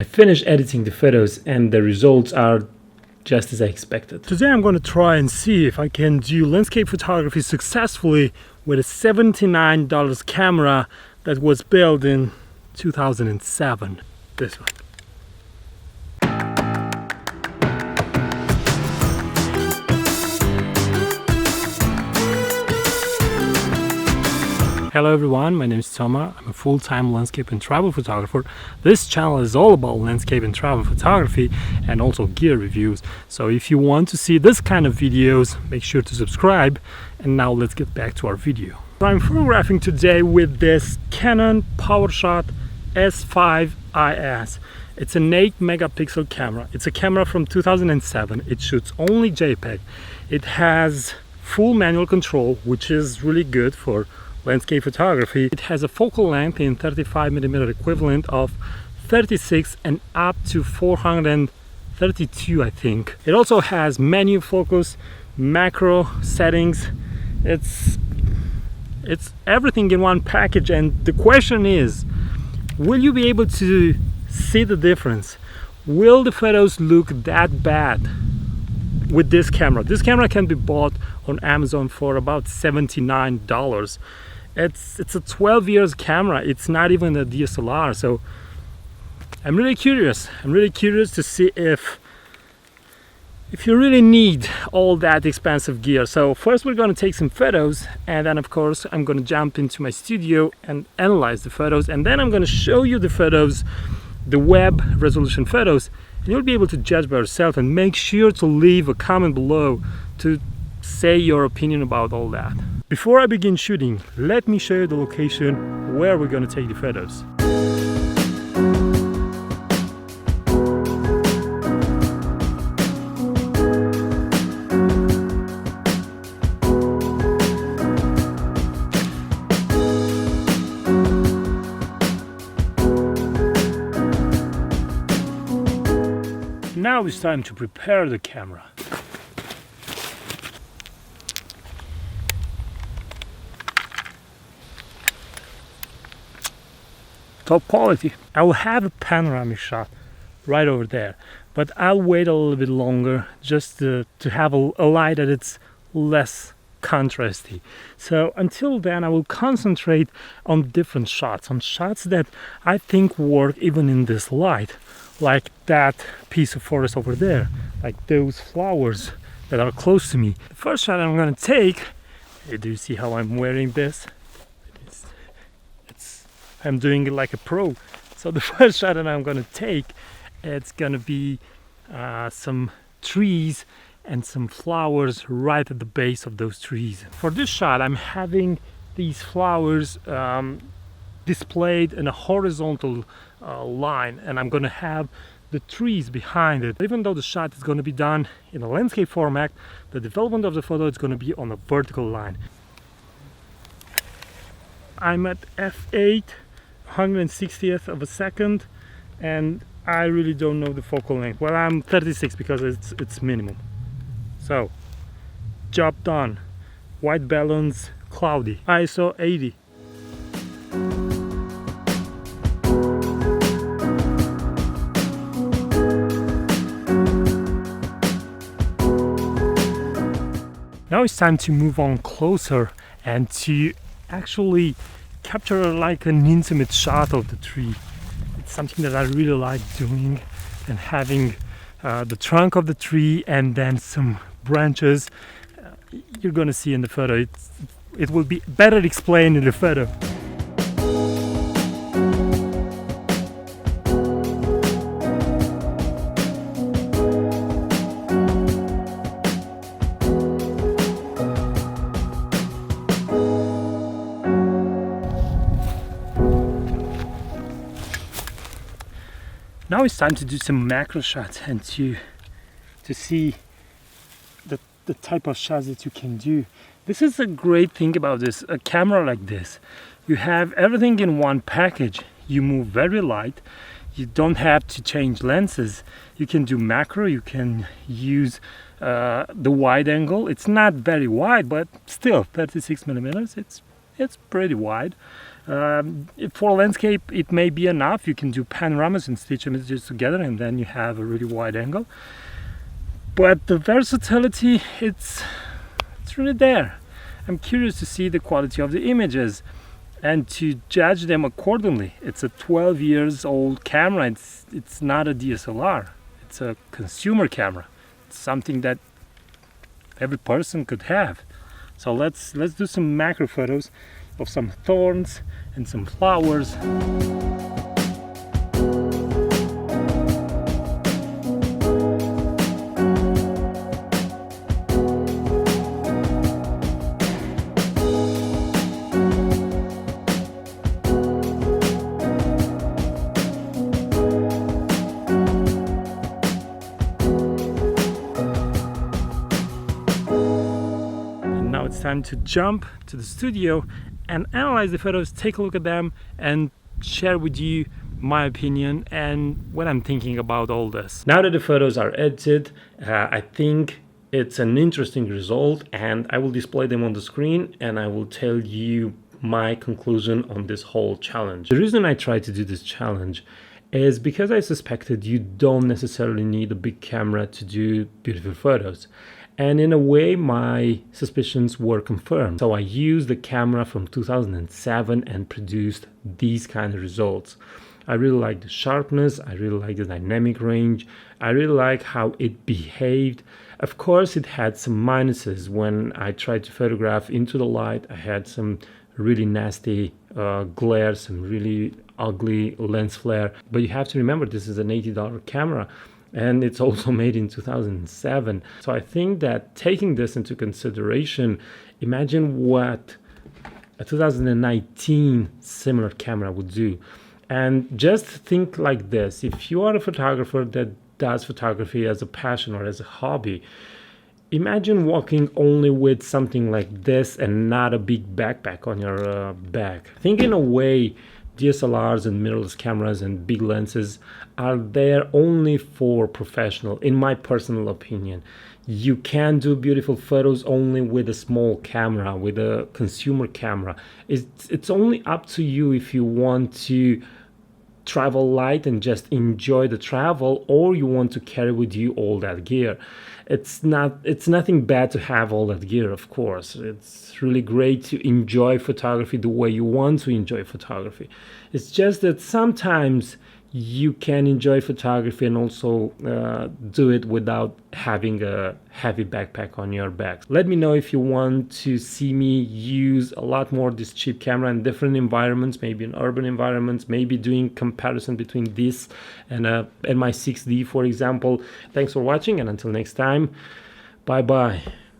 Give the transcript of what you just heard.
I finished editing the photos and the results are just as I expected. Today I'm going to try and see if I can do landscape photography successfully with a $79 camera that was built in 2007. This one. Hello everyone, my name is Toma. I'm a full-time landscape and travel photographer. This channel is all about landscape and travel photography and also gear reviews. So if you want to see this kind of videos, make sure to subscribe. And now let's get back to our video. So I'm photographing today with this Canon PowerShot S5IS. It's an 8 megapixel camera. It's a camera from 2007. It shoots only JPEG. It has full manual control, which is really good for landscape photography. It has a focal length in 35mm equivalent of 36 and up to 432, I think. It also has menu focus, macro settings. It's everything in one package, and the question is, will you be able to see the difference? Will the photos look that bad with this camera? This camera can be bought on Amazon for about $79. It's a 12 years camera. It's not even a DSLR. So I'm really curious. I'm really curious to see if you really need all that expensive gear. So first we're going to take some photos, and then of course I'm going to jump into my studio and analyze the photos, and then I'm going to show you the photos, the web resolution photos, and you'll be able to judge by yourself. And make sure to leave a comment below to say your opinion about all that. Before I begin shooting, let me show you the location where we're going to take the photos. Now it's time to prepare the camera. Top quality. I will have a panoramic shot right over there, but I'll wait a little bit longer just to have a light that it's less contrasty. So until then I will concentrate on different shots, on shots that I think work even in this light, like that piece of forest over there, like those flowers that are close to me. The first shot I'm going to take, do you see how I'm wearing this? I'm doing it like a pro. So the first shot that I'm going to take, it's going to be some trees and some flowers right at the base of those trees. For this shot I'm having these flowers displayed in a horizontal line, and I'm going to have the trees behind it. Even though the shot is going to be done in a landscape format, the development of the photo is going to be on a vertical line. I'm at f8, 160th of a second, and I really don't know the focal length. Well, I'm 36 because it's minimum. So, job done. White balance, cloudy. ISO 80. Now it's time to move on closer and to actually capture like an intimate shot of the tree. It's something that I really like doing, and having the trunk of the tree and then some branches. You're gonna see in the photo. It will be better explained in the photo. Now it's time to do some macro shots and to see the type of shots that you can do. This is a great thing about this, a camera like this. You have everything in one package. You move very light. You don't have to change lenses. You can do macro, you can use the wide angle. It's not very wide, but still 36 millimeters. It's pretty wide. For landscape, it may be enough. You can do panoramas and stitch images together, and then you have a really wide angle. But the versatility, it's really there. I'm curious to see the quality of the images and to judge them accordingly. It's a 12 years old camera. It's not a DSLR. It's a consumer camera. It's something that every person could have. So let's do some macro photos of some thorns and some flowers. Now it's time to jump to the studio and analyze the photos, take a look at them, and share with you my opinion and what I'm thinking about all this. Now that the photos are edited, I think it's an interesting result, and I will display them on the screen and I will tell you my conclusion on this whole challenge. The reason I tried to do this challenge is because I suspected you don't necessarily need a big camera to do beautiful photos. And in a way, my suspicions were confirmed. So I used the camera from 2007 and produced these kind of results. I really like the sharpness, I really like the dynamic range, I really like how it behaved. Of course, it had some minuses. When I tried to photograph into the light, I had some really nasty glare, some really ugly lens flare. But you have to remember, this is an $80 camera. And it's also made in 2007. So I think that taking this into consideration, imagine what a 2019 similar camera would do. And just think like this: if you are a photographer that does photography as a passion or as a hobby, imagine walking only with something like this and not a big backpack on your back. Think in a way, DSLRs and mirrorless cameras and big lenses are there only for professional, in my personal opinion. You can do beautiful photos only with a small camera, with a consumer camera. It's only up to you if you want to travel light and just enjoy the travel, or you want to carry with you all that gear. It's nothing bad to have all that gear, of course. It's really great to enjoy photography the way you want to enjoy photography. It's just that sometimes you can enjoy photography and also do it without having a heavy backpack on your back. Let me know if you want to see me use a lot more this cheap camera in different environments, maybe in urban environments, maybe doing comparison between this and my 6D, for example. Thanks for watching, and until next time, bye bye.